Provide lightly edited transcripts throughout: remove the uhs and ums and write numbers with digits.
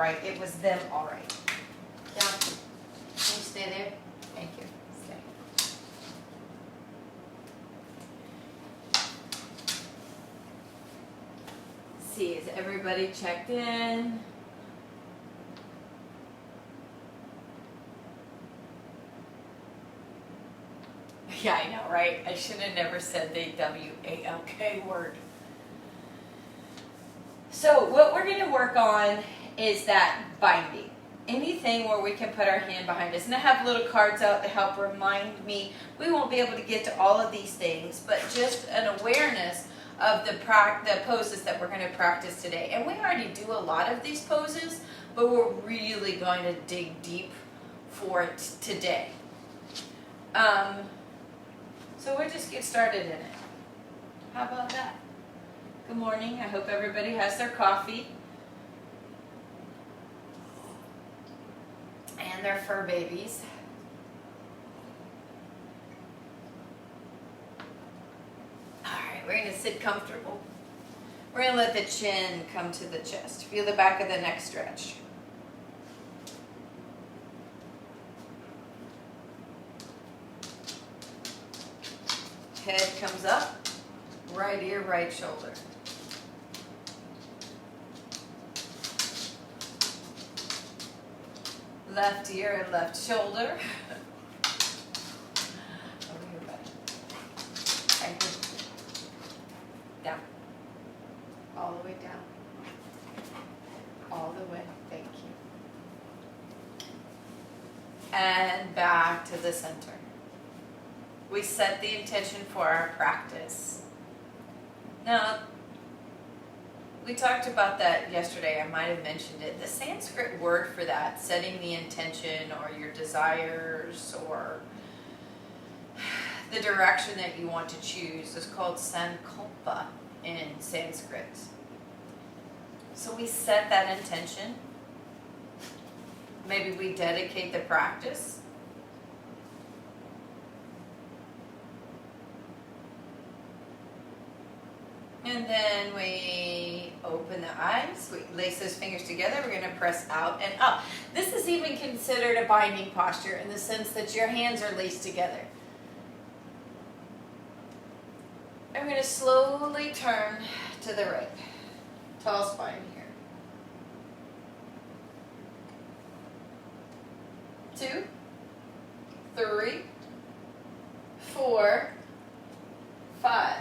right. It was them all right. Down. Can you stay there? Thank you. Stay. See, is everybody checked in? Yeah, I know, right? I should have never said the W-A-L-K word. So what we're going to work on is that binding. Anything where we can put our hand behind us. And I have little cards out to help remind me. We won't be able to get to all of these things, but just an awareness of the poses that we're going to practice today. And we already do a lot of these poses, but we're really going to dig deep for it today. So we'll just get started in it. How about that? Good morning. I hope everybody has their coffee and their fur babies. All right, we're going to sit comfortable. We're going to let the chin come to the chest. Feel the back of the neck stretch. Head comes up, right ear, right shoulder. Left ear and left shoulder. Over here, buddy. Okay, good. Down. All the way down. All the way. Thank you. And back to the center. We set the intention for our practice. Now, we talked about that yesterday. I might have mentioned it. The Sanskrit word for that, setting the intention or your desires or the direction that you want to choose, is called sankalpa in Sanskrit. So we set that intention. Maybe we dedicate the practice. And then we open the eyes, we lace those fingers together, we're going to press out and up. This is even considered a binding posture in the sense that your hands are laced together. I'm going to slowly turn to the right. Tall spine here. 2, 3, 4, 5.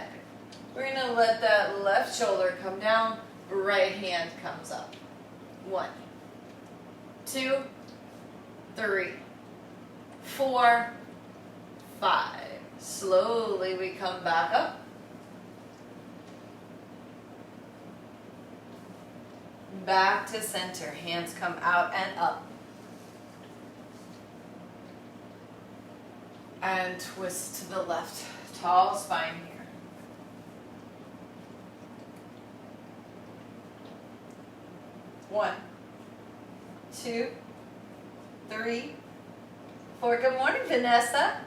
We're going to let that left shoulder come down, right hand comes up. 1, 2, 3, 4, 5. Slowly we come back up. Back to center. Hands come out and up. And twist to the left. Tall spine here. 1, 2, 3, 4. Good morning, Vanessa.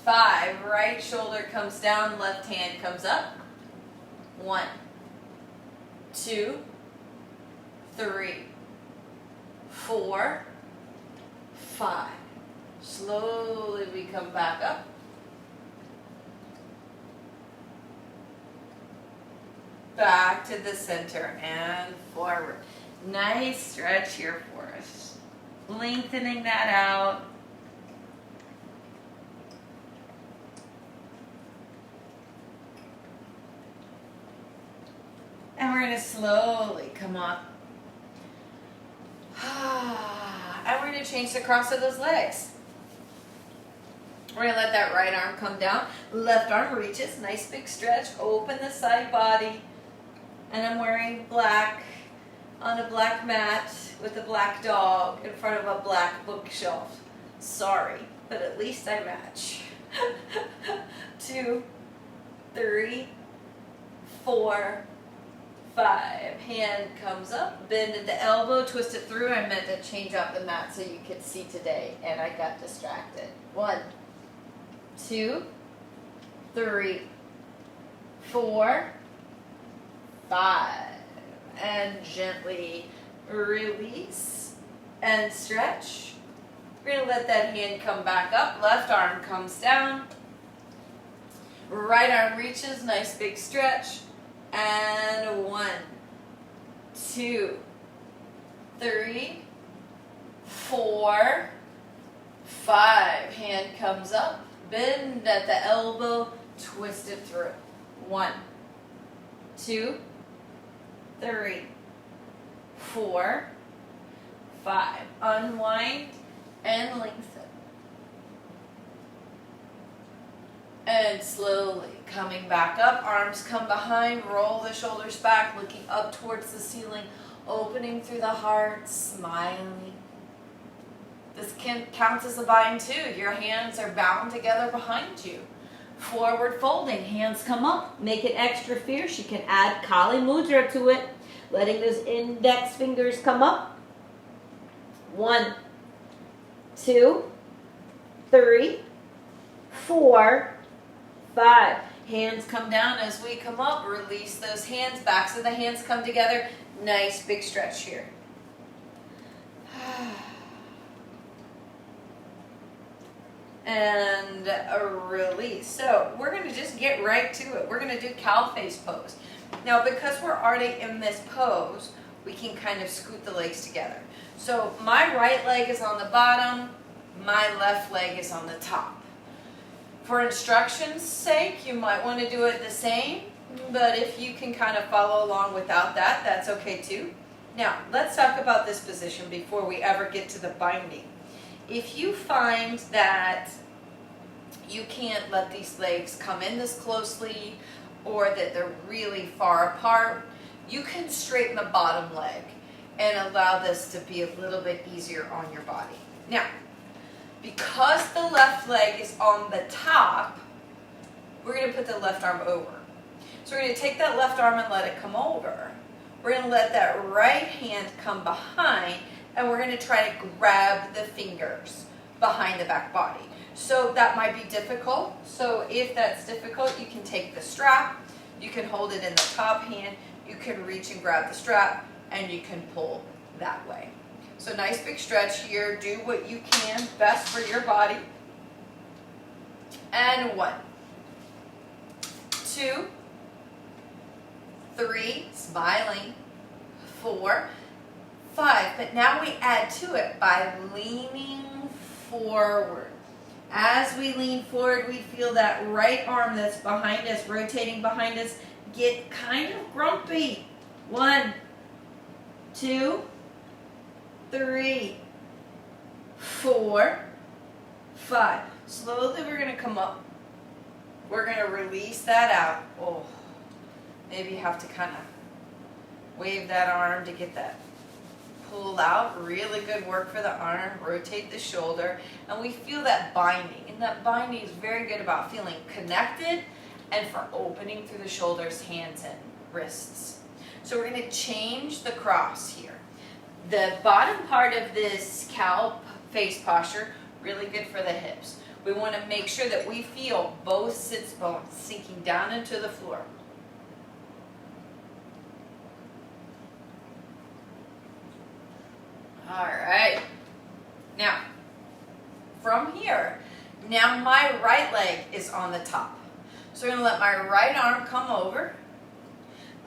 5. Right shoulder comes down, left hand comes up. 1, 2, 3, 4, 5. Slowly we come back up. Back to the center and forward. Nice stretch here for us. Lengthening that out. And we're going to slowly come up. And we're going to change the cross of those legs. We're going to let that right arm come down. Left arm reaches. Nice big stretch. Open the side body. And I'm wearing black on a black mat with a black dog in front of a black bookshelf. Sorry, but at least I match. 2, 3, 4, 5. Hand comes up, bend at the elbow, twist it through. I meant to change out the mat so you could see today, and I got distracted. 1, 2, 3, 4, 5. And gently release, and stretch. We're going to let that hand come back up. Left arm comes down. Right arm reaches, nice big stretch. And 1, 2, 3, 4, 5. Hand comes up, bend at the elbow, twist it through. 1, 2, 3, 4, 5. Unwind and lengthen. And slowly coming back up, arms come behind, roll the shoulders back, looking up towards the ceiling, opening through the heart, smiling. This counts as a bind too. Your hands are bound together behind you. Forward folding, hands come up, make it extra fierce. You can add Kali Mudra to it, letting those index fingers come up. 1, 2, 3, 4, 5. Hands come down as we come up. Release those hands. Backs of the hands come together. Nice big stretch here. And a release. So we're going to just get right to it. We're going to do cow face pose. Now because we're already in this pose, we can kind of scoot the legs together. So my right leg is on the bottom, my left leg is on the top. For instruction's sake, you might want to do it the same, but if you can kind of follow along without that, that's okay too. Now, let's talk about this position before we ever get to the binding. If you find that you can't let these legs come in this closely or that they're really far apart, you can straighten the bottom leg and allow this to be a little bit easier on your body. Now, because the left leg is on the top, we're going to put the left arm over. So we're going to take that left arm and let it come over. We're going to let that right hand come behind, and we're going to try to grab the fingers behind the back body. So that might be difficult. So if that's difficult, you can take the strap, you can hold it in the top hand, you can reach and grab the strap, and you can pull that way. So nice big stretch here. Do what you can best for your body. And 1, 2, 3, smiling, 4, 5. But now we add to it by leaning forward. As we lean forward, we feel that right arm that's behind us, rotating behind us, get kind of grumpy. 1, 2, 3, 4, 5. Slowly we're going to come up. We're going to release that out. Oh, maybe you have to kind of wave that arm to get that pulled out. Really good work for the arm. Rotate the shoulder. And we feel that binding. And that binding is very good about feeling connected and for opening through the shoulders, hands, and wrists. So we're going to change the cross here. The bottom part of this cow face posture, really good for the hips. We want to make sure that we feel both sits bones sinking down into the floor. All right. Now, from here, now my right leg is on the top. So we're going to let my right arm come over,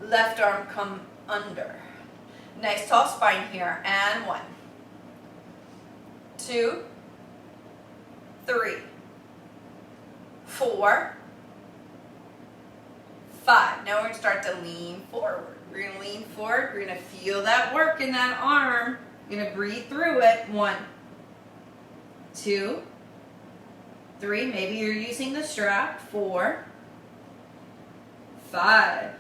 left arm come under. Nice tall spine here, and 1, 2, 3, 4, 5. Now we're going to start to lean forward. We're going to lean forward. We're going to feel that work in that arm. You're going to breathe through it. 1, 2, 3. Maybe you're using the strap. 4, 5.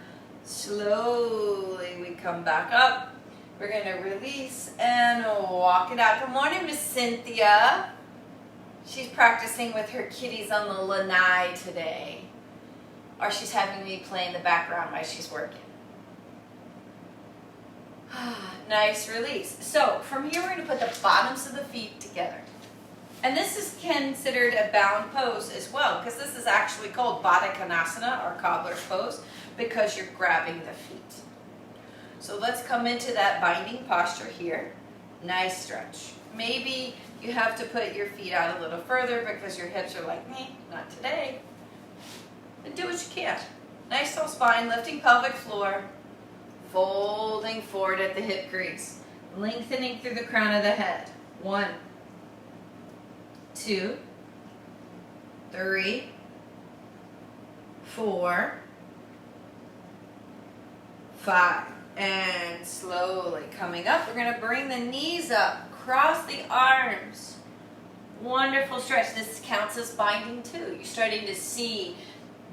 Slowly we come back up. We're going to release and walk it out. Good morning, Miss Cynthia. She's practicing with her kitties on the lanai today. Or she's having me play in the background while she's working. Nice release. So from here we're going to put the bottoms of the feet together. And this is considered a bound pose as well, because this is actually called Baddha Konasana, or cobbler's pose, because you're grabbing the feet. So let's come into that binding posture here. Nice stretch. Maybe you have to put your feet out a little further because your hips are like, me, not today. And do what you can. Nice tall spine, lifting pelvic floor, folding forward at the hip crease, lengthening through the crown of the head. 1, 2, 3, 4, 5. And slowly coming up, we're going to bring the knees up, cross the arms. Wonderful stretch. This counts as binding too. You're starting to see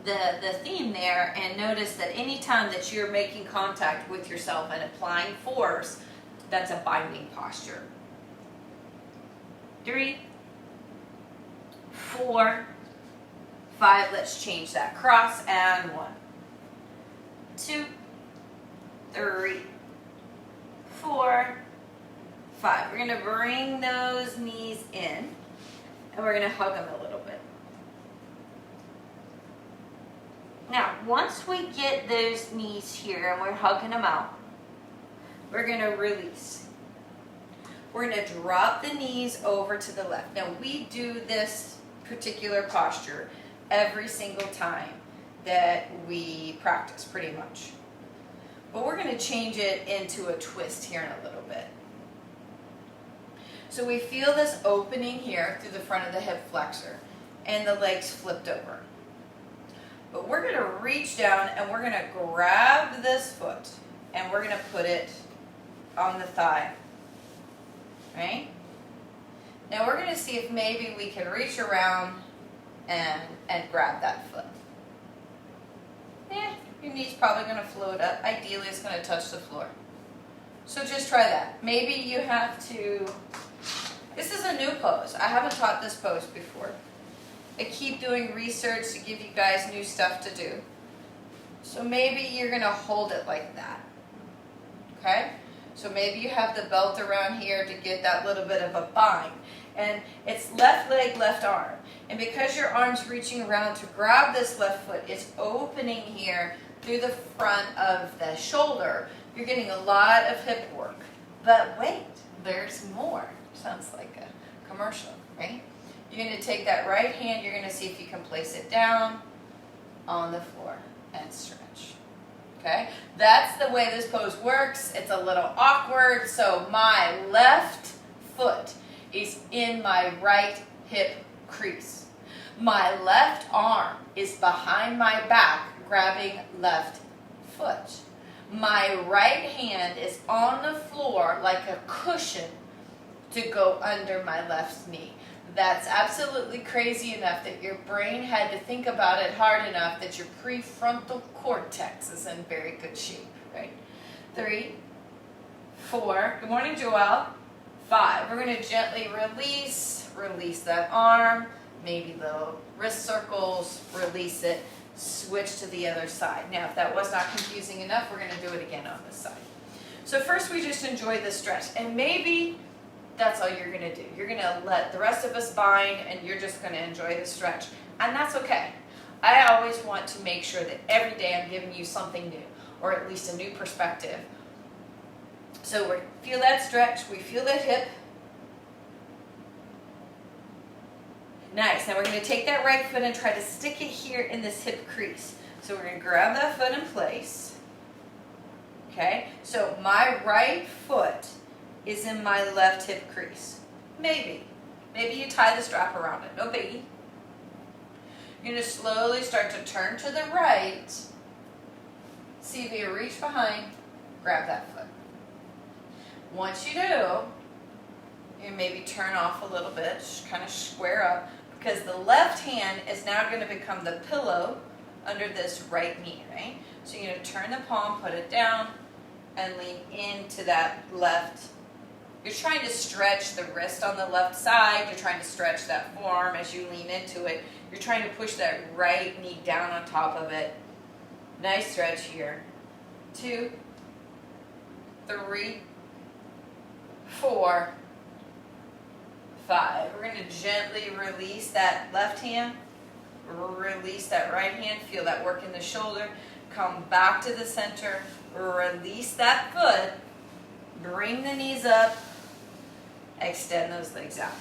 the theme there, and notice that anytime that you're making contact with yourself and applying force, that's a binding posture. 3, 4, 5. Let's change that. Cross and 1, 2, 3, 4, 5. We're going to bring those knees in, and we're going to hug them a little bit. Now, once we get those knees here and we're hugging them out, we're going to release. We're going to drop the knees over to the left. Now, we do this particular posture every single time that we practice, pretty much. But we're going to change it into a twist here in a little bit. So we feel this opening here through the front of the hip flexor and the legs flipped over. But we're going to reach down and we're going to grab this foot and we're going to put it on the thigh. Right? Now we're going to see if maybe we can reach around and grab that foot. Your knee's probably going to float up. Ideally, it's going to touch the floor. So just try that. Maybe you have to... This is a new pose. I haven't taught this pose before. I keep doing research to give you guys new stuff to do. So maybe you're going to hold it like that. Okay? So maybe you have the belt around here to get that little bit of a bind. And it's left leg, left arm. And because your arm's reaching around to grab this left foot, it's opening here through the front of the shoulder. You're getting a lot of hip work. But wait, there's more. Sounds like a commercial, right? You're going to take that right hand, you're going to see if you can place it down on the floor and stretch. Okay? That's the way this pose works. It's a little awkward. So my left foot is in my right hip crease. My left arm is behind my back, grabbing left foot. My right hand is on the floor like a cushion to go under my left knee. That's absolutely crazy enough that your brain had to think about it hard enough that your prefrontal cortex is in very good shape, right? 3, 4, good morning, Joelle. 5, we're going to gently release that arm, maybe little wrist circles, release it, switch to the other side. Now, if that was not confusing enough, we're going to do it again on this side. So first we just enjoy the stretch, and maybe that's all you're going to do. You're going to let the rest of us bind, and you're just going to enjoy the stretch. And that's okay. I always want to make sure that every day I'm giving you something new, or at least a new perspective. So we feel that stretch. We feel that hip. Nice. Now we're going to take that right foot and try to stick it here in this hip crease. So we're going to grab that foot in place. Okay? So my right foot is in my left hip crease. Maybe. Maybe you tie the strap around it. No biggie. You're going to slowly start to turn to the right. See if you reach behind, grab that foot. Once you do, you maybe turn off a little bit, just kind of square up, because the left hand is now going to become the pillow under this right knee, right? So you're going to turn the palm, put it down, and lean into that left. You're trying to stretch the wrist on the left side. You're trying to stretch that forearm as you lean into it. You're trying to push that right knee down on top of it. Nice stretch here. 2, 3, 4, 5. We're going to gently release that left hand. Release that right hand. Feel that work in the shoulder. come back to the center, release that foot, bring the knees up, extend those legs out.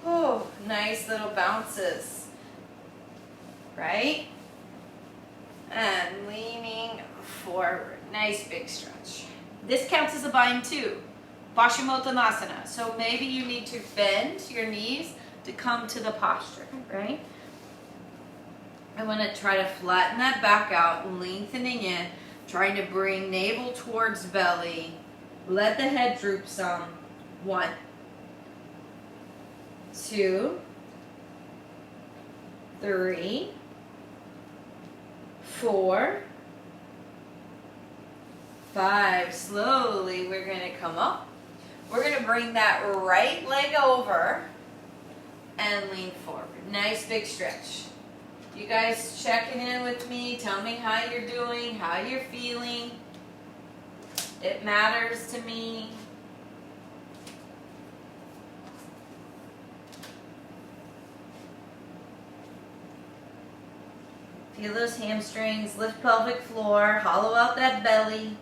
Oh, nice little bounces, right? And leaning forward, nice big stretch. This counts as a bind too, Paschimottanasana. So maybe you need to bend your knees to come to the posture, right? I want to try to flatten that back out, lengthening in, trying to bring navel towards belly. Let the head droop some. 1, 2, 3, 4, 5. Slowly, we're going to come up. We're going to bring that right leg over and lean forward. Nice big stretch. You guys checking in with me? Tell me how you're doing, how you're feeling. It matters to me. Feel those hamstrings, lift pelvic floor, hollow out that belly.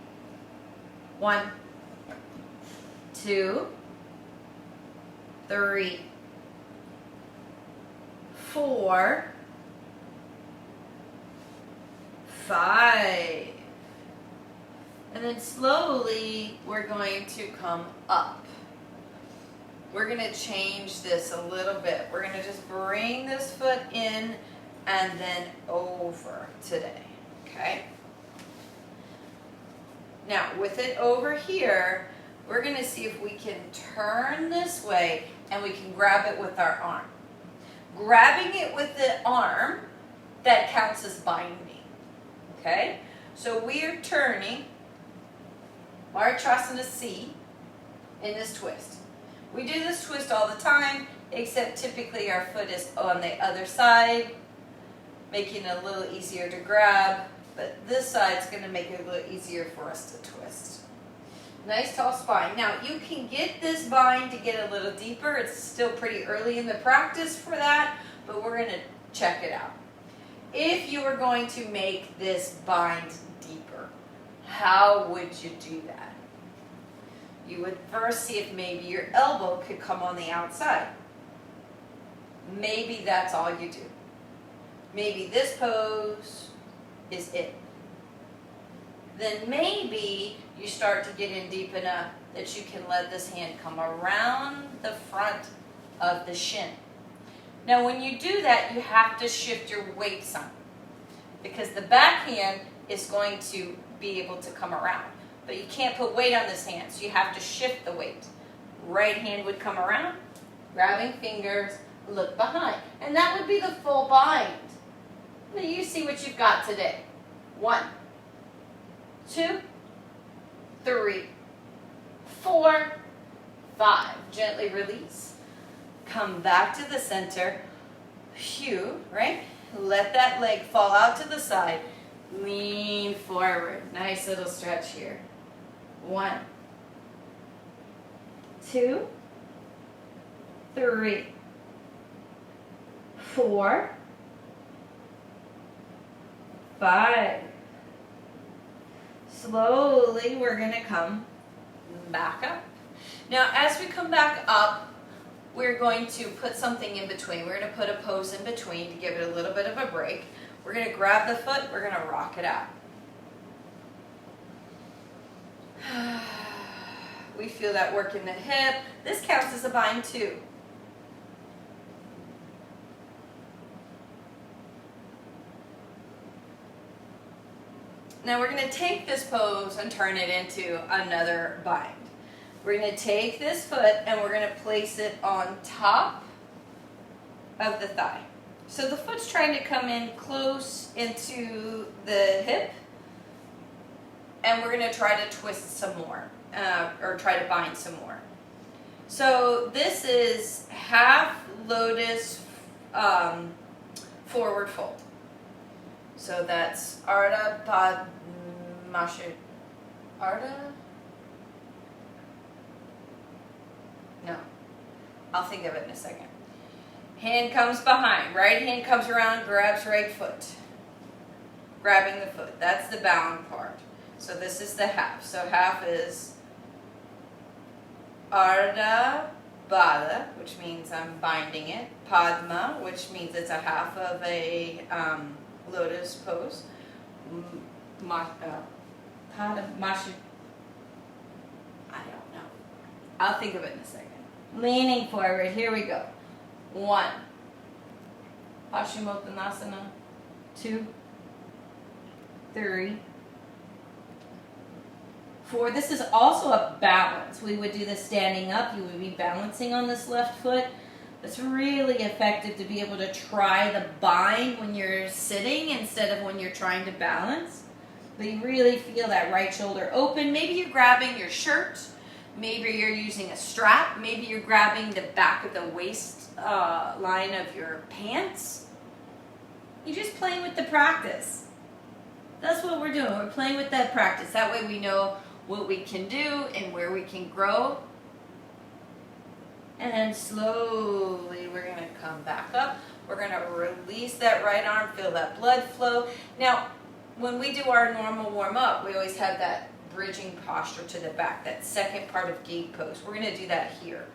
1, 2, 3, 4, 5. And then slowly we're going to come up. We're going to change this a little bit. We're going to just bring this foot in and then over today, okay? Now, with it over here, we're going to see if we can turn this way and we can grab it with our arm. Grabbing it with the arm, that counts as binding, okay? So we are turning Marchasana C in this twist. We do this twist all the time, except typically our foot is on the other side, making it a little easier to grab, but this side's going to make it a little easier for us to twist. Nice tall spine. Now you can get this bind to get a little deeper. It's still pretty early in the practice for that, but we're going to check it out. If you were going to make this bind deeper, how would you do that? You would first see if maybe your elbow could come on the outside. Maybe that's all you do. Maybe this pose is it. Then maybe you start to get in deep enough that you can let this hand come around the front of the shin. Now when you do that, you have to shift your weight some, because the back hand is going to be able to come around. But you can't put weight on this hand, so you have to shift the weight. Right hand would come around, grabbing fingers, look behind. And that would be the full bind. Now you see what you've got today. 1, 2, 3, 4, 5. Gently release. Come back to the center. Phew, right? Let that leg fall out to the side. Lean forward. Nice little stretch here. 1, 2, 3, 4, 5. Slowly, we're going to come back up. Now, as we come back up, we're going to put something in between. We're going to put a pose in between to give it a little bit of a break. We're going to grab the foot. We're going to rock it out. We feel that work in the hip. This counts as a bind too. Now we're going to take this pose and turn it into another bind. We're going to take this foot and we're going to place it on top of the thigh. So the foot's trying to come in close into the hip, and we're going to try to twist some more, or try to bind some more. So this is half lotus forward fold. So that's Ardha Padmasana. Ardha? No. I'll think of it in a second. Hand comes behind. Right hand comes around, grabs right foot. grabbing the foot. That's the bound part. So this is the half. So half is Ardha Bada, which means I'm binding it. Padma, which means it's a half of a lotus pose. Mashi. I don't know. I'll think of it in a second. Leaning forward. Here we go. 1. Paschimottanasana. 2. 3. 4. This is also a balance. We would do this standing up. You would be balancing on this left foot. It's really effective to be able to try the bind when you're sitting instead of when you're trying to balance. But you really feel that right shoulder open. Maybe you're grabbing your shirt. Maybe you're using a strap. Maybe you're grabbing the back of the waist line of your pants. You're just playing with the practice. That's what we're doing. We're playing with that practice. That way we know what we can do and where we can grow. And then slowly we're going to come back up. We're going to release that right arm, feel that blood flow. Now, when we do our normal warm-up, we always have that bridging posture to the back, that second part of gate pose. We're going to do that here.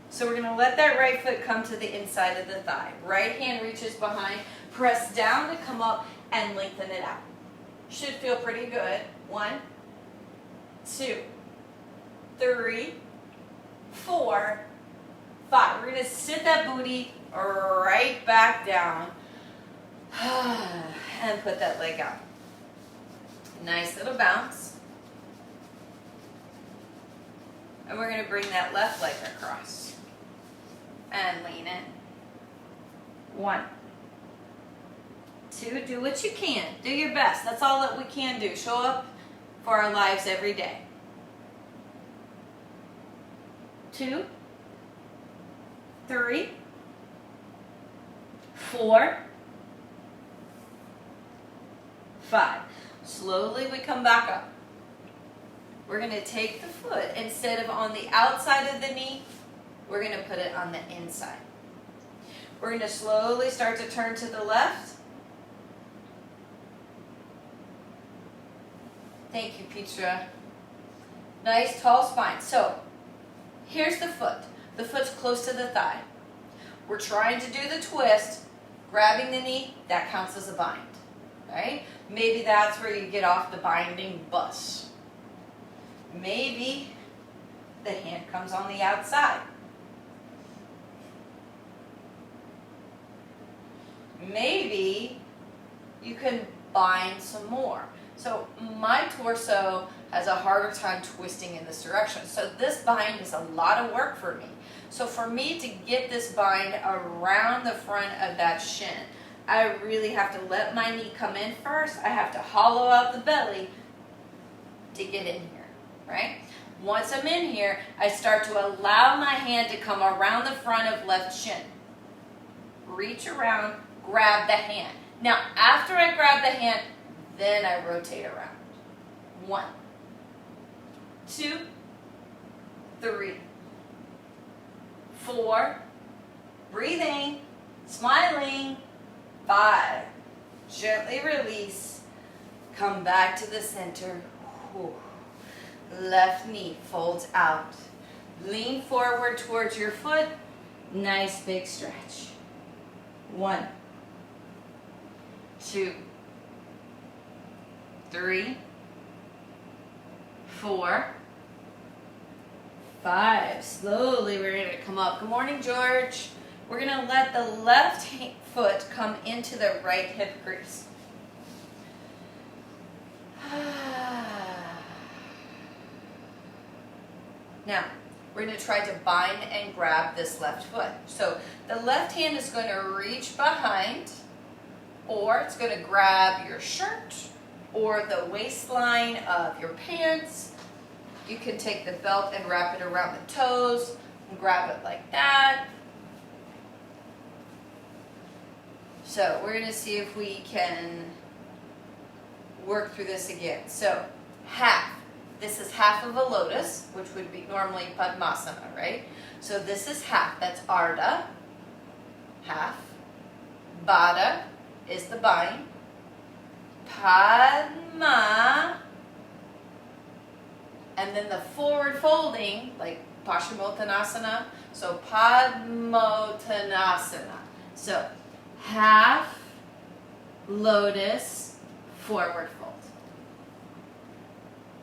So we're going to let that right foot come to the inside of the thigh. Right hand reaches behind. Press down to come up and lengthen it out. Should feel pretty good. 1, 2, 3, 4, 5. We're going to sit that booty right back down and put that leg out. Nice little bounce. And we're going to bring that left leg across and lean in. 1, 2, do what you can. Do your best. That's all that we can do. Show up for our lives every day. 2, 3, 4, 5. Slowly we come back up. We're going to take the foot, instead of on the outside of the knee, we're going to put it on the inside. We're going to slowly start to turn to the left. Thank you, Petra. Nice tall spine. So, here's the foot. The foot's close to the thigh. We're trying to do the twist. Grabbing the knee, that counts as a bind. Right? Maybe that's where you get off the binding bus. Maybe the hand comes on the outside. Maybe you can bind some more. So my torso has a harder time twisting in this direction. So this bind is a lot of work for me. So for me to get this bind around the front of that shin, I really have to let my knee come in first. I have to hollow out the belly to get in here, right? Once I'm in here, I start to allow my hand to come around the front of left shin. Reach around, grab the hand. Now, after I grab the hand, then I rotate around. 1, 2, 3, 4, breathing, smiling, 5, gently release, come back to the center. Whew. Left knee folds out. Lean forward towards your foot. Nice big stretch. 1, 2, 3, 4, 5. Slowly we're going to come up. Good morning, George. We're going to let the left foot come into the right hip crease. Now, we're going to try to bind and grab this left foot. So the left hand is going to reach behind, or it's going to grab your shirt or the waistline of your pants. You can take the belt and wrap it around the toes and grab it like that. So we're going to see if we can work through this again. So half. This is half of a lotus, which would be normally Padmasana, right? So this is half. That's Ardha, half. Bada is the bind. Padma. And then the forward folding, like Paschimottanasana. So Padmottanasana. So half lotus forward fold.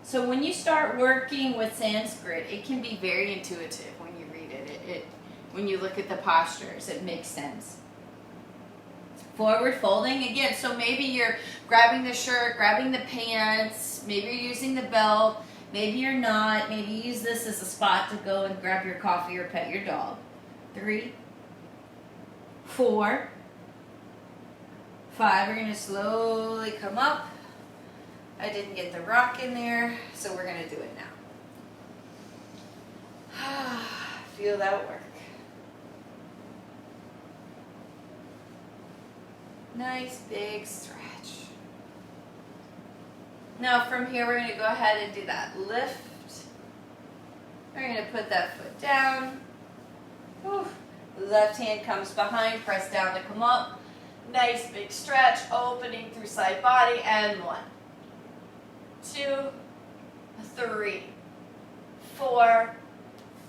So when you start working with Sanskrit, it can be very intuitive when you read it. When you look at the postures, it makes sense. Forward folding, again, so maybe you're grabbing the shirt, grabbing the pants, maybe you're using the belt, maybe you're not, maybe you use this as a spot to go and grab your coffee or pet your dog. 3, 4, 5, we're going to slowly come up. I didn't get the rock in there, so we're going to do it now. Feel that work. Nice big stretch. Now from here we're going to go ahead and do that lift. We're going to put that foot down. Whew. Left hand comes behind, press down to come up. Nice big stretch, opening through side body, and 1, 2, 3, 4,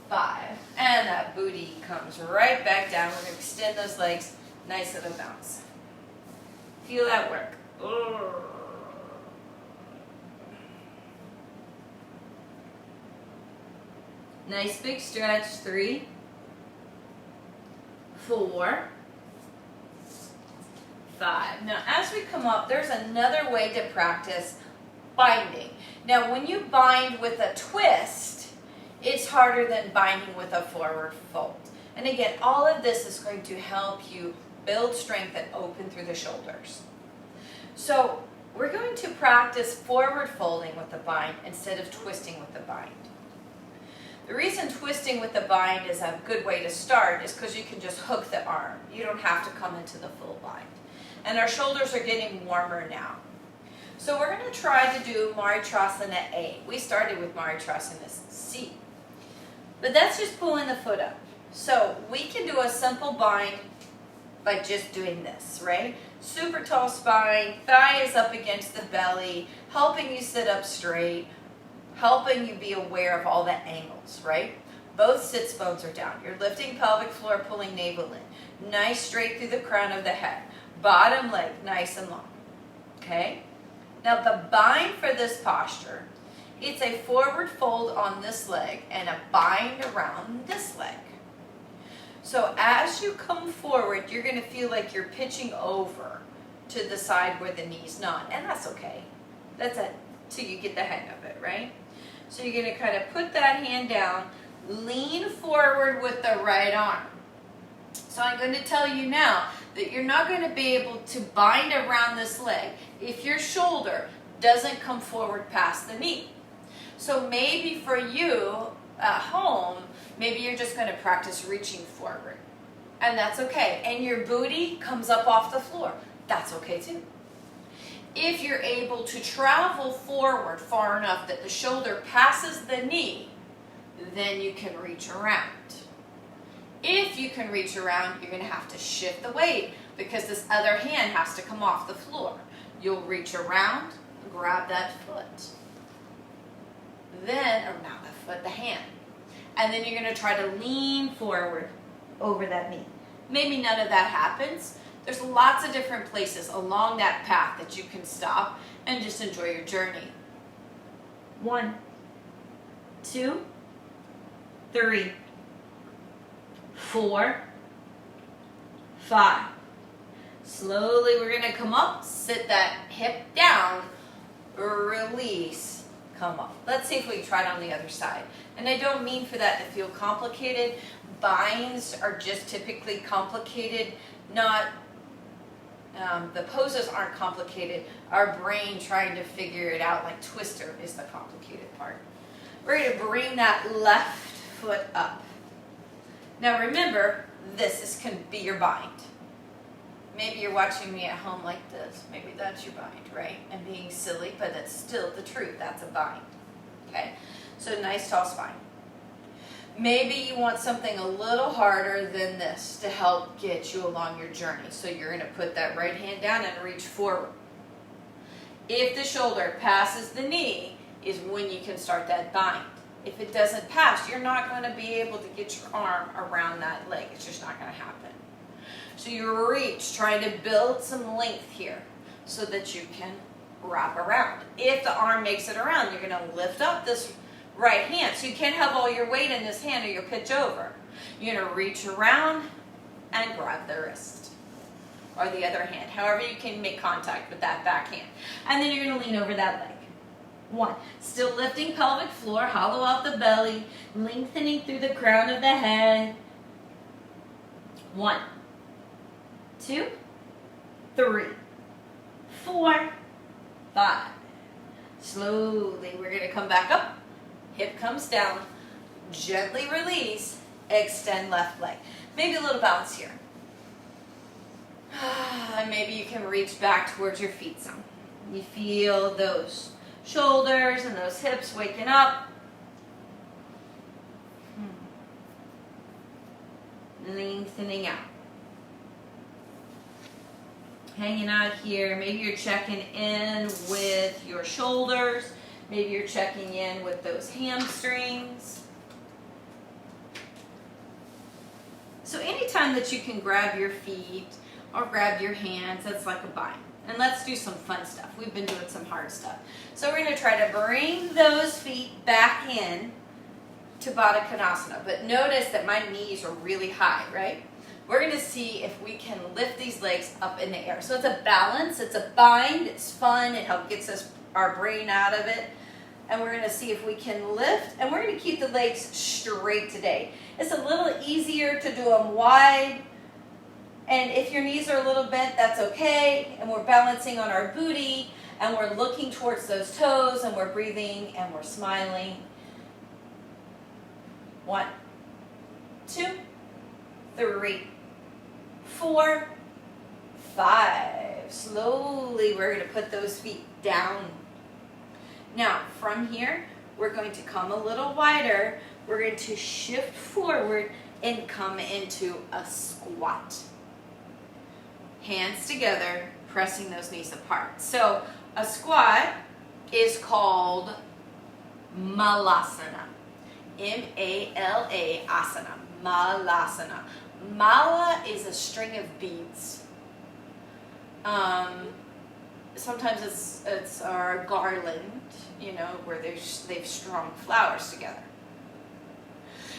5. And that booty comes right back down. We're going to extend those legs, nice little bounce. Feel that work. Nice big stretch. 3, 4, 5. Now as we come up, there's another way to practice binding. Now when you bind with a twist, it's harder than binding with a forward fold. And again, all of this is going to help you build strength and open through the shoulders. So we're going to practice forward folding with the bind instead of twisting with the bind. The reason twisting with the bind is a good way to start is because you can just hook the arm. You don't have to come into the full bind. And our shoulders are getting warmer now. So we're going to try to do Maritrasana A. We started with Maritrasana C. But that's just pulling the foot up. So we can do a simple bind by just doing this, right? Super tall spine, thigh is up against the belly, helping you sit up straight, helping you be aware of all the angles, right? Both sits bones are down. You're lifting pelvic floor, pulling navel in. Nice straight through the crown of the head. Bottom leg, nice and long, okay? Now the bind for this posture, it's a forward fold on this leg and a bind around this leg. So as you come forward, you're going to feel like you're pitching over to the side where the knee's not. And that's okay. That's it till you get the hang of it, right? So you're going to kind of put that hand down, lean forward with the right arm. So I'm going to tell you now that you're not going to be able to bind around this leg if your shoulder doesn't come forward past the knee. So maybe for you at home, maybe you're just going to practice reaching forward. And that's okay. And your booty comes up off the floor. That's okay too. If you're able to travel forward far enough that the shoulder passes the knee, then you can reach around. If you can reach around, you're going to have to shift the weight because this other hand has to come off the floor. You'll reach around, grab that foot. Then, or not the foot, the hand. And then you're going to try to lean forward over that knee. Maybe none of that happens. There's lots of different places along that path that you can stop and just enjoy your journey. 1, 2, 3, 4, 5. Slowly we're going to come up, sit that hip down, release, come up. Let's see if we can try it on the other side. And I don't mean for that to feel complicated. Binds are just typically complicated, not, the poses aren't complicated. Our brain trying to figure it out like twister is the complicated part. We're going to bring that left foot up. Now remember, this can be your bind. Maybe you're watching me at home like this. Maybe that's your bind, right? I'm being silly, but that's still the truth. That's a bind. Okay? So nice tall spine. Maybe you want something a little harder than this to help get you along your journey. So you're going to put that right hand down and reach forward. If the shoulder passes the knee is when you can start that bind. If it doesn't pass, you're not going to be able to get your arm around that leg. It's just not going to happen. So you reach, trying to build some length here so that you can wrap around. If the arm makes it around, you're going to lift up this right hand. So you can't have all your weight in this hand or you'll pitch over. You're going to reach around and grab the wrist or the other hand. However you can make contact with that back hand. And then you're going to lean over that leg. 1. Still lifting pelvic floor, hollow out the belly, lengthening through the crown of the head. 1, 2, 3, 4, 5. Slowly, we're going to come back up. Hip comes down. Gently release. Extend left leg. Maybe a little bounce here. And maybe you can reach back towards your feet some. You feel those shoulders and those hips waking up. Lengthening out. Hanging out here. Maybe you're checking in with your shoulders. Maybe you're checking in with those hamstrings. So anytime that you can grab your feet or grab your hands, that's like a bind. And let's do some fun stuff. We've been doing some hard stuff. So we're going to try to bring those feet back in to Baddha Konasana. But notice that my knees are really high, right? We're going to see if we can lift these legs up in the air. So it's a balance, it's a bind, it's fun, it helps gets us our brain out of it. And we're going to see if we can lift, and we're going to keep the legs straight today. It's a little easier to do them wide. And if your knees are a little bent, that's okay. And we're balancing on our booty, and we're looking towards those toes, and we're breathing, and we're smiling. 1, 2, 3, 4, 5. Slowly, we're going to put those feet down. Now, from here, we're going to come a little wider. We're going to shift forward and come into a squat. Hands together, pressing those knees apart. So a squat is called malasana. M-A-L-A asana. Malasana. Mala is a string of beads. Sometimes it's our garland, where they've strung flowers together.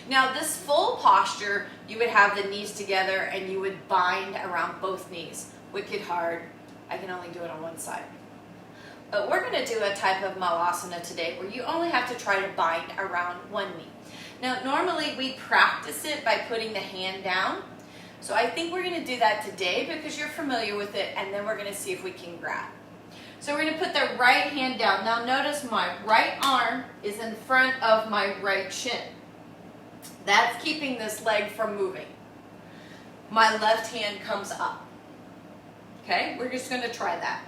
Now this full posture, you would have the knees together and you would bind around both knees. Wicked hard. I can only do it on one side. But we're going to do a type of malasana today where you only have to try to bind around one knee. Now normally we practice it by putting the hand down. So I think we're going to do that today because you're familiar with it, and then we're going to see if we can grab. So we're going to put the right hand down. Now notice my right arm is in front of my right shin. That's keeping this leg from moving. My left hand comes up. Okay, we're just going to try that.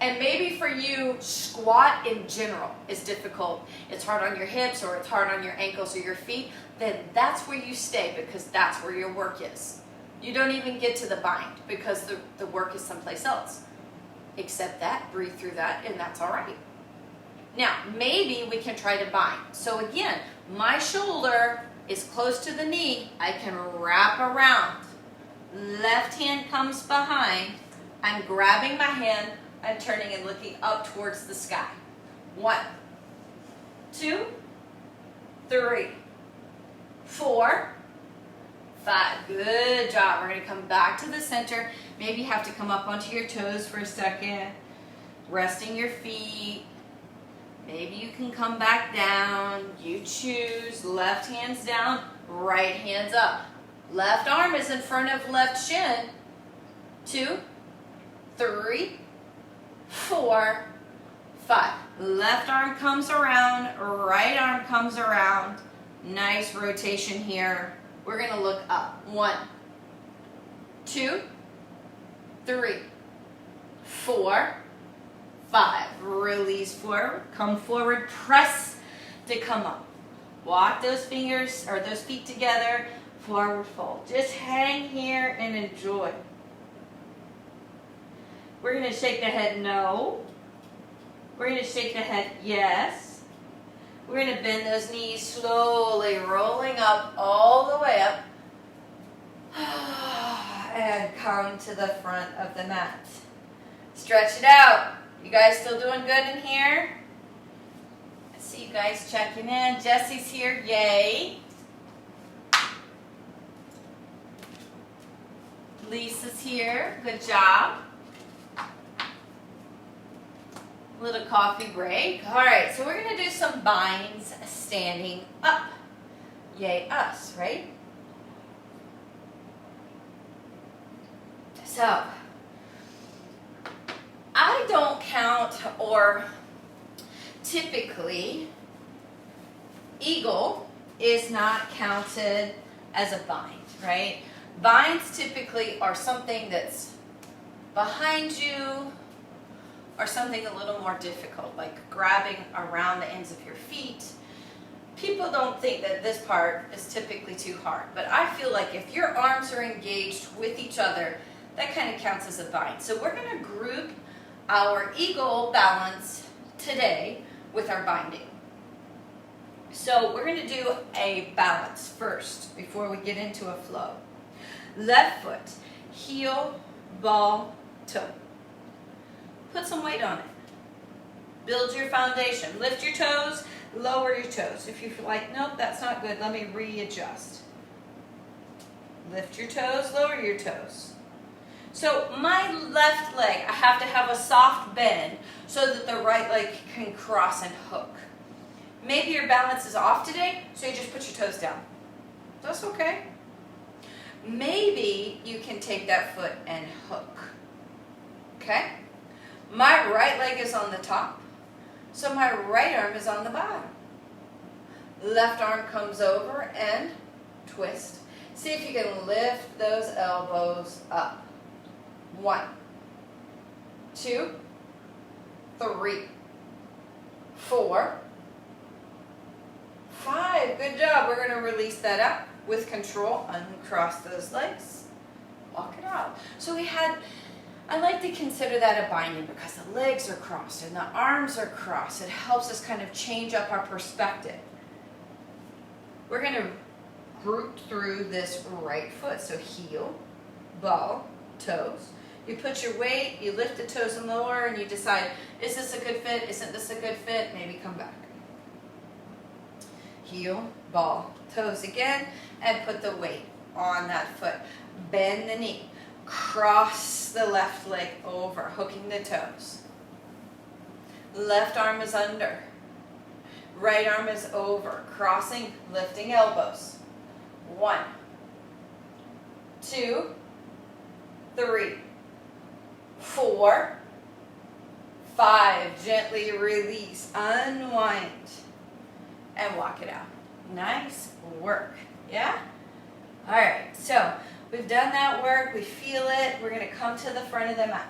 And maybe for you, squat in general is difficult. It's hard on your hips or it's hard on your ankles or your feet. Then that's where you stay because that's where your work is. You don't even get to the bind because the work is someplace else. Accept that, breathe through that, and that's all right. Now, maybe we can try to bind. So again, my shoulder is close to the knee. I can wrap around. Left hand comes behind. I'm grabbing my hand. I'm turning and looking up towards the sky. 1, 2, 3, 4, 5. Good job. We're going to come back to the center. Maybe you have to come up onto your toes for a second. Resting your feet. Maybe you can come back down. You choose. Left hand's down. Right hand's up. Left arm is in front of left shin. 2, 3, 4, 5. Left arm comes around. Right arm comes around. Nice rotation here. We're going to look up. 1, 2, 3, 4, 5. Release forward. Come forward. Press to come up. Walk those fingers or those feet together. Forward fold. Just hang here and enjoy. We're going to shake the head no. We're going to shake the head yes. We're going to bend those knees slowly, rolling up all the way up. And come to the front of the mat. Stretch it out. You guys still doing good in here? I see you guys checking in. Jesse's here. Yay. Lisa's here. Good job. Little coffee break. All right, so we're going to do some binds standing up. Yay us, right? So, I don't count, or typically, eagle is not counted as a bind, right? Binds typically are something that's behind you, or something a little more difficult, like grabbing around the ends of your feet. People don't think that this part is typically too hard, but I feel like if your arms are engaged with each other, that kind of counts as a bind. So we're going to group our eagle balance today with our binding. So we're going to do a balance first before we get into a flow. Left foot, heel, ball, toe. Put some weight on it. Build your foundation. Lift your toes, lower your toes. If you feel like, nope, that's not good, let me readjust. Lift your toes, lower your toes. So my left leg, I have to have a soft bend so that the right leg can cross and hook. Maybe your balance is off today, so you just put your toes down. That's okay. Maybe you can take that foot and hook. Okay? My right leg is on the top, so my right arm is on the bottom. Left arm comes over and twist. See if you can lift those elbows up. 1, 2, 3, 4, 5. Good job. We're going to release that up with control. Uncross those legs. Walk it out. So I like to consider that a binding because the legs are crossed and the arms are crossed. It helps us kind of change up our perspective. We're going to group through this right foot. So heel, ball, toes. You put your weight, you lift the toes and lower, and you decide, is this a good fit? Isn't this a good fit? Maybe come back. Heel, ball, toes again, and put the weight on that foot. Bend the knee. Cross the left leg over, hooking the toes. Left arm is under. Right arm is over, crossing, lifting elbows. 1, 2, 3, 4, 5. Gently release, unwind, and walk it out. Nice work, yeah? All right, so we've done that work, we feel it. We're going to come to the front of the mat.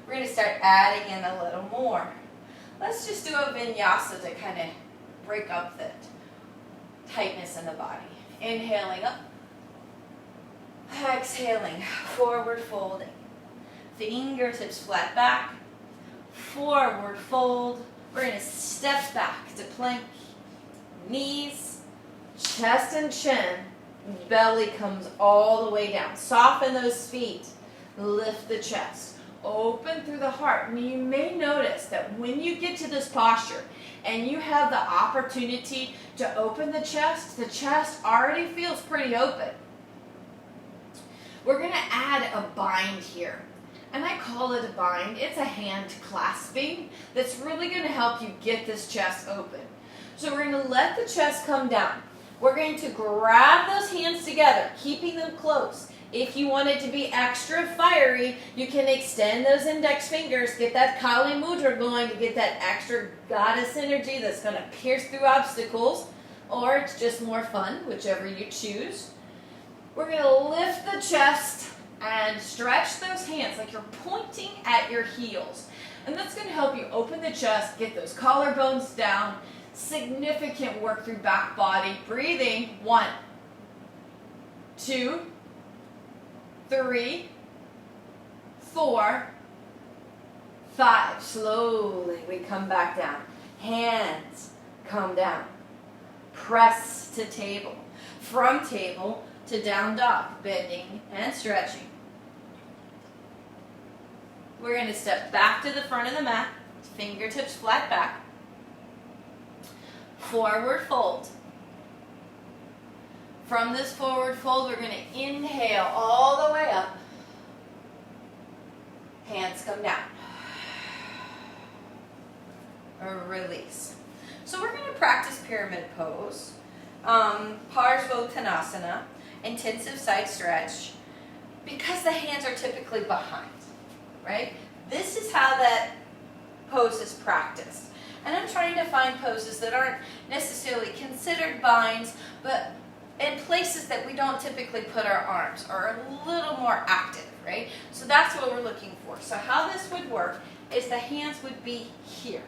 We're going to start adding in a little more. Let's just do a vinyasa to kind of break up the tightness in the body. Inhaling up. Exhaling, forward folding. Fingertips flat back. Forward fold. We're going to step back to plank. Knees, chest and chin. Belly comes all the way down. Soften those feet. Lift the chest. Open through the heart. And you may notice that when you get to this posture and you have the opportunity to open the chest already feels pretty open. We're going to add a bind here. And I call it a bind. It's a hand clasping that's really going to help you get this chest open. So we're going to let the chest come down. We're going to grab those hands together, keeping them close. If you want it to be extra fiery, you can extend those index fingers, get that Kali Mudra going to get that extra goddess energy that's going to pierce through obstacles, or it's just more fun, whichever you choose. We're going to lift the chest and stretch those hands like you're pointing at your heels. And that's going to help you open the chest, get those collarbones down, significant work through back body. Breathing, 1, 2, 3, 4, 5, slowly we come back down. Hands come down. Press to table. From table to down dog, bending and stretching. We're going to step back to the front of the mat, fingertips flat back. Forward fold. From this forward fold, we're going to inhale all the way up. Hands come down. Release. So we're going to practice pyramid pose, Parsvottanasana, intensive side stretch, because the hands are typically behind, right? This is how that pose is practiced. And I'm trying to find poses that aren't necessarily considered binds, but in places that we don't typically put our arms, or a little more active, right? So that's what we're looking for. So how this would work is the hands would be here.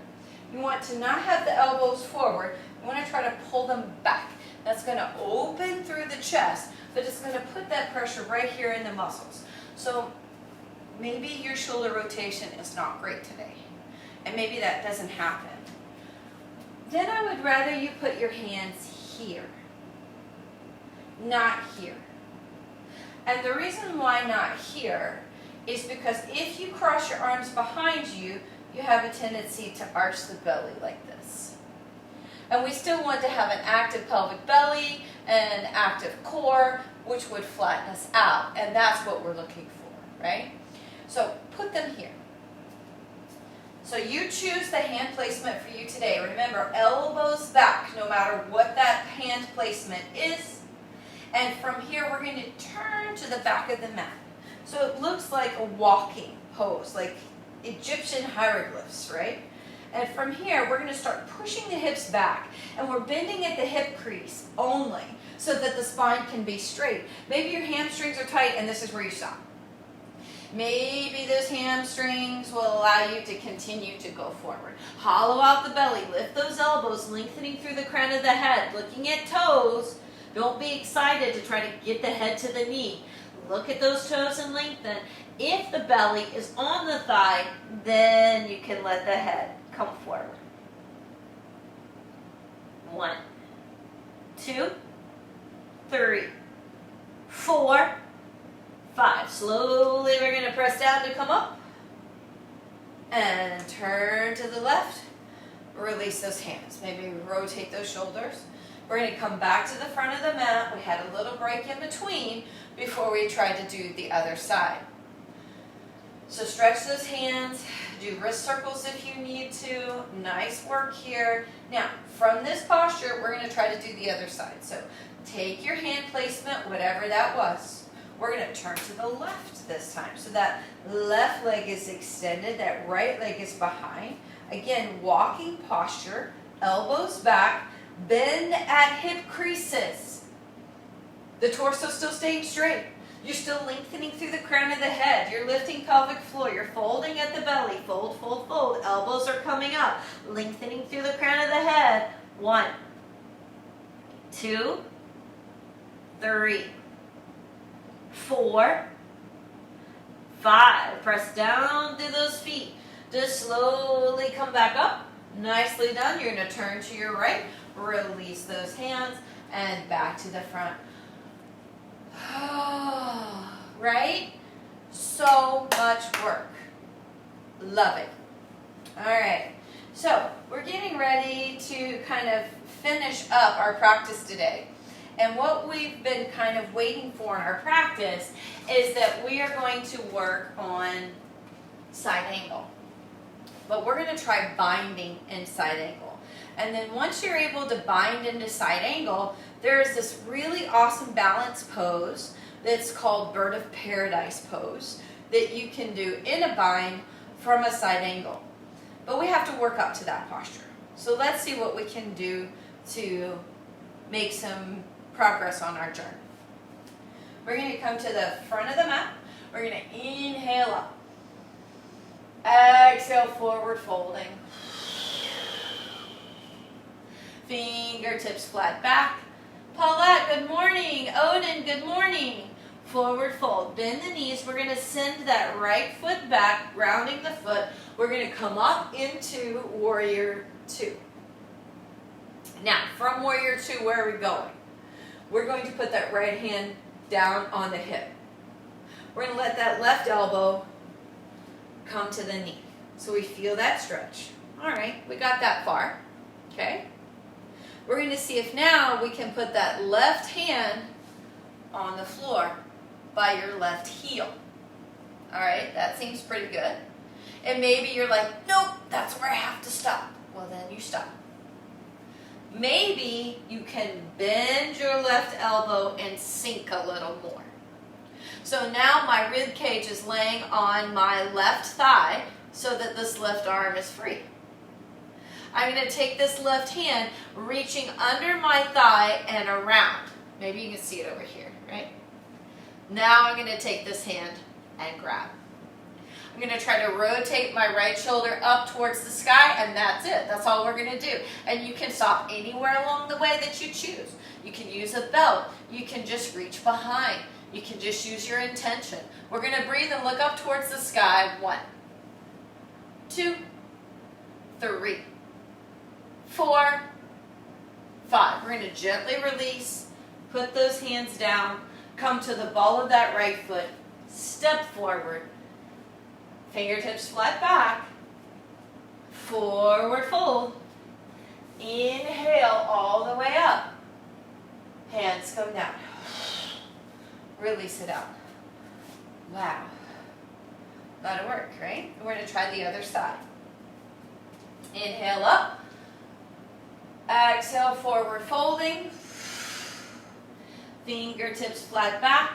You want to not have the elbows forward. You want to try to pull them back. That's going to open through the chest, but it's going to put that pressure right here in the muscles. So maybe your shoulder rotation is not great today, and maybe that doesn't happen. Then I would rather you put your hands here, not here. And the reason why not here is because if you cross your arms behind you, you have a tendency to arch the belly like this. And we still want to have an active pelvic belly and an active core, which would flatten us out. And that's what we're looking for, right? So put them here. So you choose the hand placement for you today. Remember, elbows back, no matter what that hand placement is. And from here, we're going to turn to the back of the mat. So it looks like a walking pose, like Egyptian hieroglyphs, right? And from here, we're going to start pushing the hips back. And we're bending at the hip crease only so that the spine can be straight. Maybe your hamstrings are tight and this is where you stop. Maybe those hamstrings will allow you to continue to go forward. Hollow out the belly, lift those elbows, lengthening through the crown of the head, looking at toes. Don't be excited to try to get the head to the knee. Look at those toes and lengthen. If the belly is on the thigh, then you can let the head come forward. 1, 2, 3, 4, 5. Slowly we're going to press down to come up. And turn to the left. Release those hands. Maybe rotate those shoulders. We're going to come back to the front of the mat. We had a little break in between before we tried to do the other side. So stretch those hands. Do wrist circles if you need to. Nice work here. Now, from this posture, we're going to try to do the other side. So take your hand placement, whatever that was. We're going to turn to the left this time. So that left leg is extended, that right leg is behind. Again, walking posture, elbows back, bend at hip creases. The torso still staying straight. You're still lengthening through the crown of the head. You're lifting pelvic floor. You're folding at the belly. Fold, fold, fold. Elbows are coming up. Lengthening through the crown of the head. 1, 2, 3, 4, 5. Press down through those feet. Just slowly come back up. Nicely done. You're going to turn to your right. Release those hands and back to the front. Right? So much work. Love it. All right. So we're getting ready to kind of finish up our practice today. And what we've been kind of waiting for in our practice is that we are going to work on side angle. But we're going to try binding in side angle. And then once you're able to bind into side angle, there's this really awesome balance pose that's called Bird of Paradise pose that you can do in a bind from a side angle. But we have to work up to that posture. So let's see what we can do to make some progress on our journey. We're going to come to the front of the mat. We're going to inhale up. Exhale, forward folding. Fingertips flat back. Paulette, good morning. Odin, good morning. forward fold. Bend the knees. We're going to send that right foot back, grounding the foot. We're going to come up into warrior two. Now, from warrior two, where are we going? We're going to put that right hand down on the hip. We're going to let that left elbow come to the knee. So we feel that stretch. All right, we got that far. Okay. We're going to see if now we can put that left hand on the floor by your left heel. All right, that seems pretty good. And maybe you're like, nope, that's where I have to stop. Well, then you stop. Maybe you can bend your left elbow and sink a little more. So now my rib cage is laying on my left thigh so that this left arm is free. I'm going to take this left hand, reaching under my thigh and around. Maybe you can see it over here, right? Now I'm going to take this hand and grab. I'm going to try to rotate my right shoulder up towards the sky, and that's it. That's all we're going to do. And you can stop anywhere along the way that you choose. You can use a belt. You can just reach behind. You can just use your intention. We're going to breathe and look up towards the sky. 1, 2, 3, 4, 5. We're going to gently release, put those hands down, come to the ball of that right foot, step forward, fingertips flat back, forward fold, inhale all the way up, hands come down, release it out. Wow, that'll work, right? We're going to try the other side. Inhale up. Exhale, forward folding. Fingertips flat back.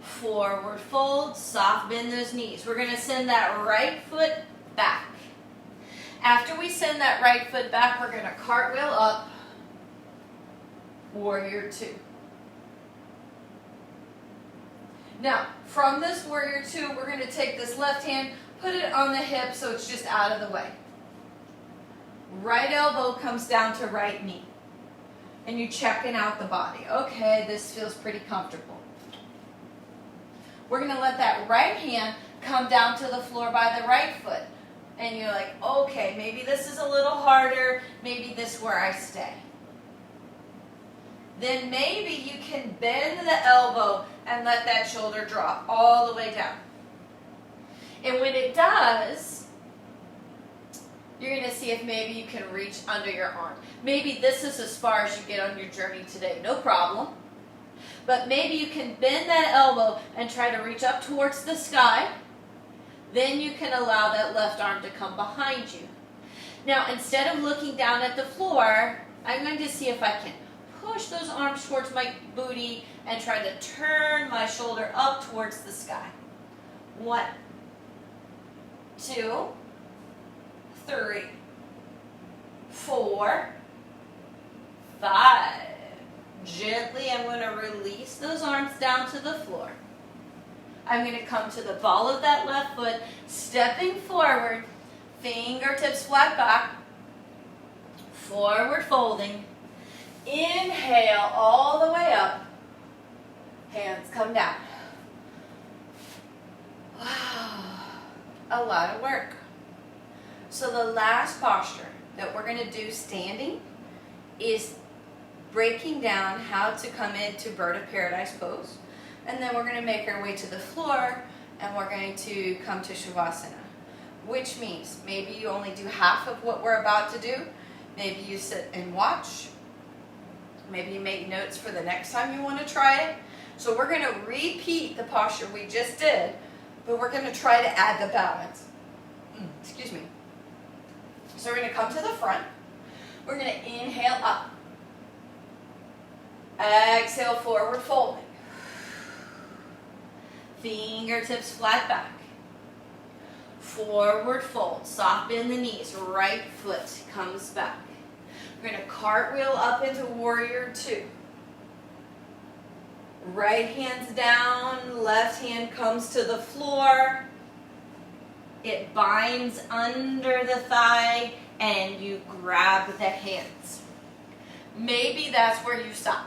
Forward fold. Soft bend those knees. We're going to send that right foot back. After we send that right foot back, we're going to cartwheel up. Warrior two. Now, from this warrior two, we're going to take this left hand, put it on the hip so it's just out of the way. Right elbow comes down to right knee. And you're checking out the body. Okay, this feels pretty comfortable. We're going to let that right hand come down to the floor by the right foot. And you're like, okay, maybe this is a little harder. Maybe this is where I stay. Then maybe you can bend the elbow and let that shoulder drop all the way down. And when it does, you're going to see if maybe you can reach under your arm. Maybe this is as far as you get on your journey today. No problem. But maybe you can bend that elbow and try to reach up towards the sky. Then you can allow that left arm to come behind you. Now, instead of looking down at the floor, I'm going to see if I can push those arms towards my booty and try to turn my shoulder up towards the sky. 1, 2, 3, 4, 5. Gently, I'm going to release those arms down to the floor. I'm going to come to the ball of that left foot, stepping forward, fingertips flat back, forward folding. Inhale all the way up. Hands come down. Wow, a lot of work. So the last posture that we're going to do standing is breaking down how to come into bird of paradise pose. And then we're going to make our way to the floor and we're going to come to Shavasana. Which means maybe you only do half of what we're about to do. Maybe you sit and watch. Maybe you make notes for the next time you want to try it. So we're going to repeat the posture we just did, but we're going to try to add the balance. Excuse me. So we're going to come to the front. We're going to inhale up. Exhale, forward folding. Fingertips flat back. Forward fold. Soft bend the knees. Right foot comes back. We're going to cartwheel up into warrior two. Right hand's down. Left hand comes to the floor. It binds under the thigh and you grab the hands. Maybe that's where you stop.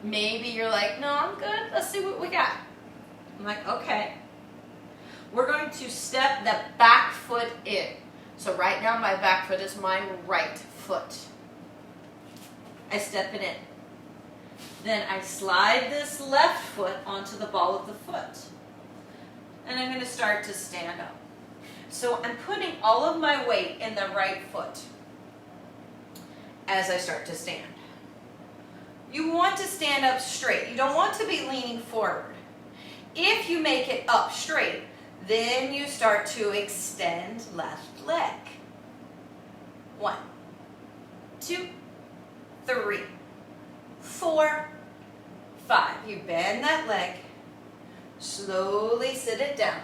Maybe you're like, no, I'm good. Let's see what we got. I'm like, okay. We're going to step the back foot in. So right now my back foot is my right foot. I step it in. Then I slide this left foot onto the ball of the foot. And I'm going to start to stand up. So I'm putting all of my weight in the right foot as I start to stand. You want to stand up straight. You don't want to be leaning forward. If you make it up straight, then you start to extend left leg. 1, 2, 3, 4, 5. You bend that leg. Slowly sit it down.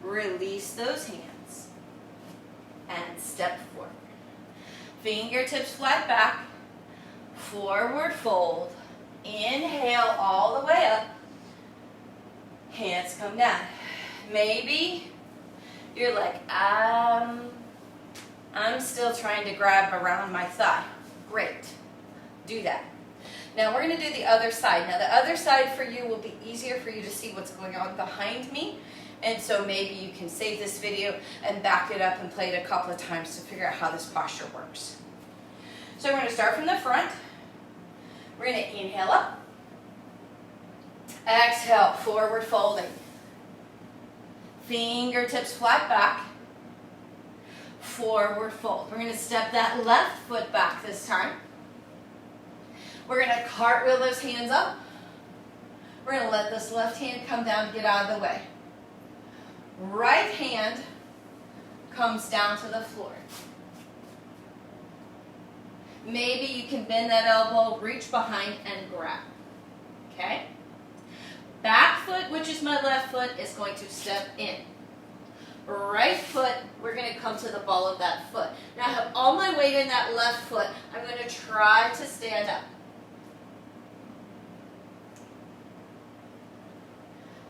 Release those hands. And step forward. Fingertips flat back. Forward fold. Inhale all the way up. Hands come down. Maybe you're like, I'm still trying to grab around my thigh. Great. Do that. Now we're going to do the other side. Now the other side for you will be easier for you to see what's going on behind me. And so maybe you can save this video and back it up and play it a couple of times to figure out how this posture works. So we're going to start from the front. We're going to inhale up. Exhale, forward folding. Fingertips flat back. Forward fold. We're going to step that left foot back this time. We're going to cartwheel those hands up. We're going to let this left hand come down, get out of the way. Right hand comes down to the floor. Maybe you can bend that elbow, reach behind, and grab. Okay? Back foot, which is my left foot, is going to step in. Right foot, we're going to come to the ball of that foot. Now I have all my weight in that left foot. I'm going to try to stand up.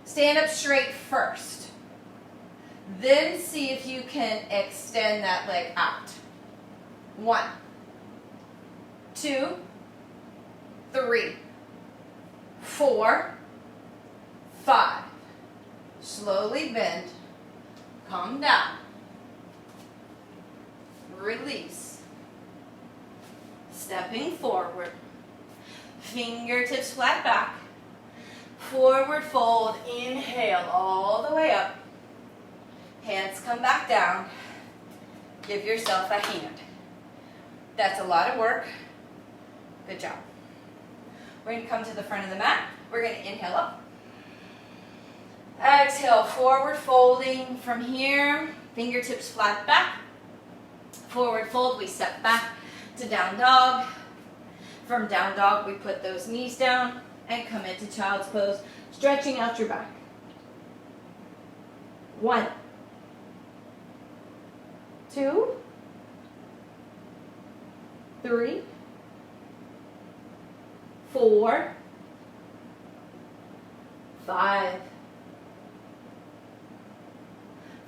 Stand up straight first. Then see if you can extend that leg out. 1, 2, 3, 4, 5. Slowly bend. Come down. Release. Stepping forward. Fingertips flat back. Forward fold. Inhale all the way up. Hands come back down. Give yourself a hand. That's a lot of work. Good job. We're going to come to the front of the mat. We're going to inhale up. Exhale, forward folding from here. Fingertips flat back. Forward fold, we step back to down dog. From down dog, we put those knees down and come into child's pose, stretching out your back. 1, 2, 3, 4, 5.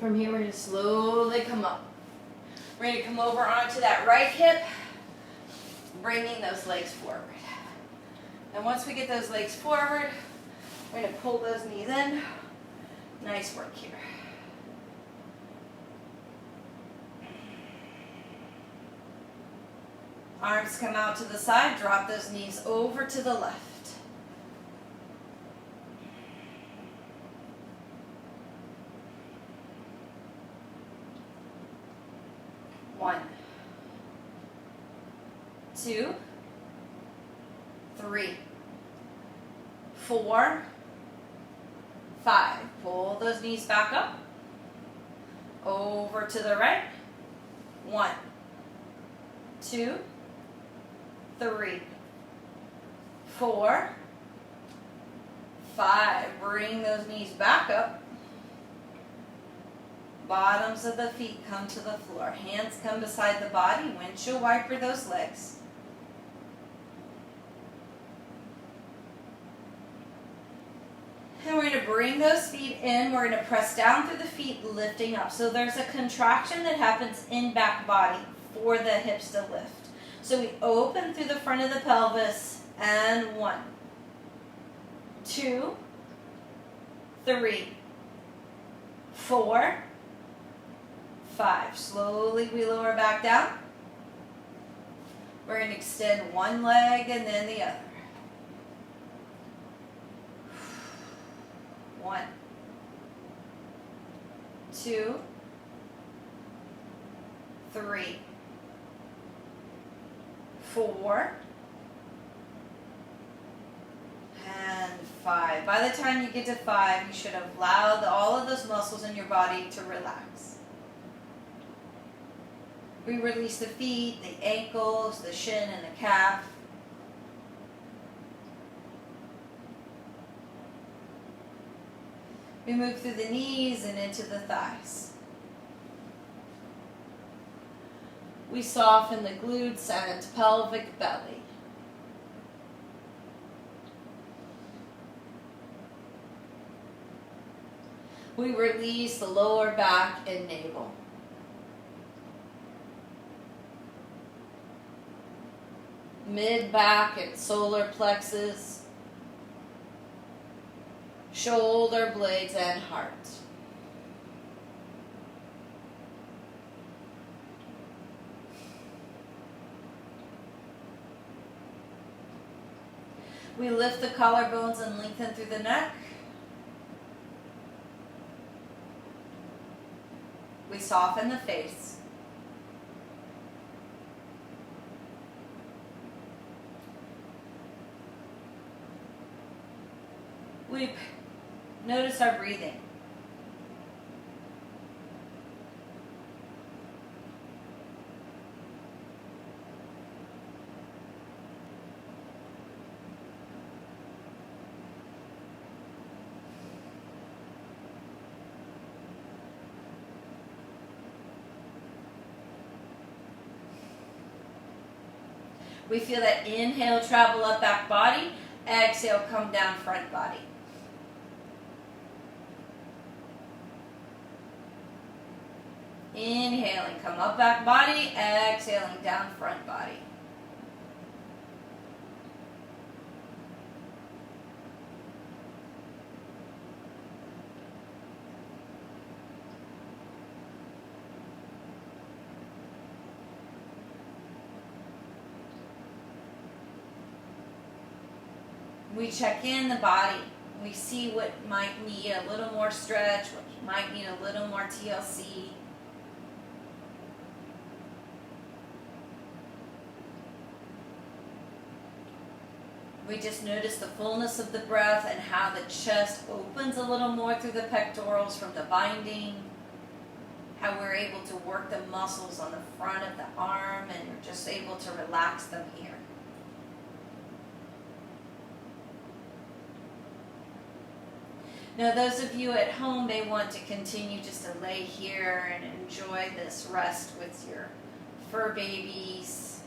From here, we're going to slowly come up. We're going to come over onto that right hip, bringing those legs forward. And once we get those legs forward, we're going to pull those knees in. Nice work here. Arms come out to the side, drop those knees over to the left. 1, 2, 3, 4, 5. Pull those knees back up. Over to the right. 1, 2, 3, 4, 5. Bring those knees back up. Bottoms of the feet come to the floor. Hands come beside the body. Windshield wiper those legs. And we're going to bring those feet in. We're going to press down through the feet, lifting up. So there's a contraction that happens in back body for the hips to lift. So we open through the front of the pelvis, And 1, 2, 3, 4, 5. Slowly we lower back down. We're going to extend one leg and then the other. 1, 2, 3, 4, and 5. By the time you get to 5, you should have allowed all of those muscles in your body to relax. We release the feet, the ankles, the shin, and the calf. We move through the knees and into the thighs. We soften the glutes and pelvic belly. We release the lower back and navel. Mid-back and solar plexus. Shoulder blades and heart. We lift the collarbones and lengthen through the neck. We soften the face. We notice our breathing. We feel that inhale, travel up back body. Exhale, come down front body. Inhaling, come up back body. Exhaling, down front body. We check in the body. We see what might need a little more stretch, what might need a little more TLC. We just notice the fullness of the breath and how the chest opens a little more through the pectorals from the binding. How we're able to work the muscles on the front of the arm and you're just able to relax them here. Now those of you at home may want to continue just to lay here and enjoy this rest with your fur babies.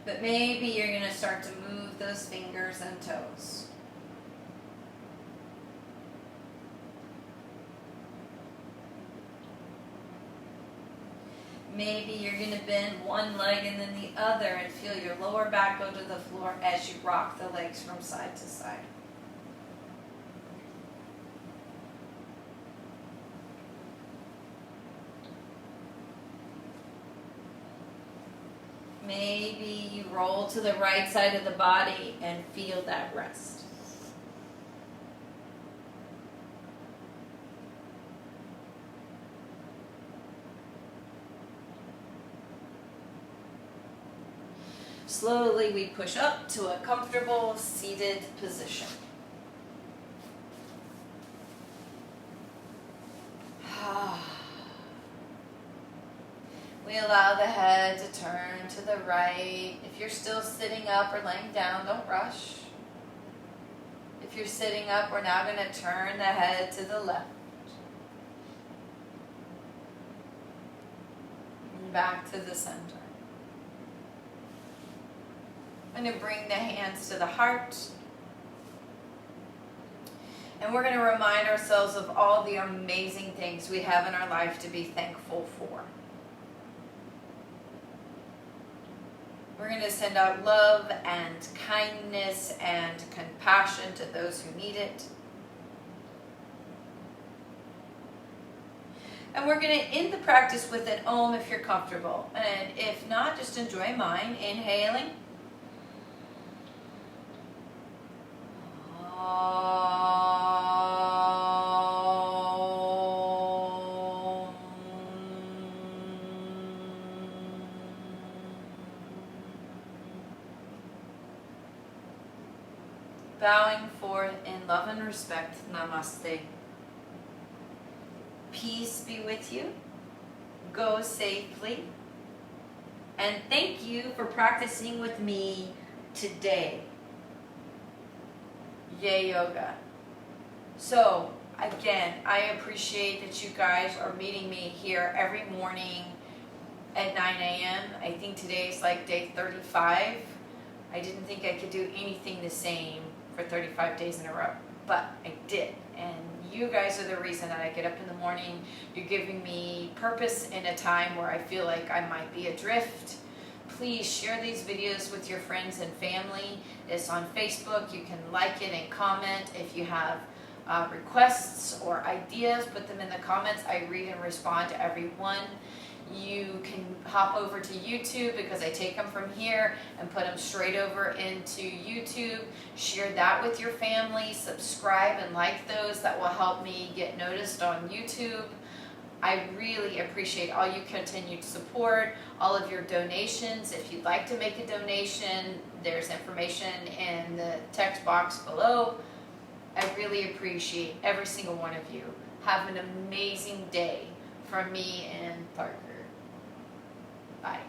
But maybe you're going to start to move those fingers and toes. Maybe you're going to bend one leg and then the other and feel your lower back go to the floor as you rock the legs from side to side. Maybe you roll to the right side of the body and feel that rest. Slowly we push up to a comfortable seated position. We allow the head to turn to the right. If you're still sitting up or laying down, don't rush. If you're sitting up, we're now going to turn the head to the left. And back to the center. I'm going to bring the hands to the heart. And we're going to remind ourselves of all the amazing things we have in our life to be thankful for. We're going to send out love and kindness and compassion to those who need it. And we're going to end the practice with an Om if you're comfortable. And if not, just enjoy mine. Inhaling. Bowing forth in love and respect. Namaste. Peace be with you. Go safely. And thank you for practicing with me today. Yay Yoga. So, again, I appreciate that you guys are meeting me here every morning at 9 a.m. I think today is like day 35. I didn't think I could do anything the same for 35 days in a row, but I did. And you guys are the reason that I get up in the morning. You're giving me purpose in a time where I feel like I might be adrift. Please share these videos with your friends and family. It's on Facebook. You can like it and comment. If you have requests or ideas, put them in the comments. I read and respond to everyone. You can hop over to YouTube because I take them from here and put them straight over into YouTube. Share that with your family. Subscribe and like those. That will help me get noticed on YouTube. I really appreciate all your continued support, all of your donations. If you'd like to make a donation, there's information in the text box below. I really appreciate every single one of you. Have an amazing day from me and Parker. Bye.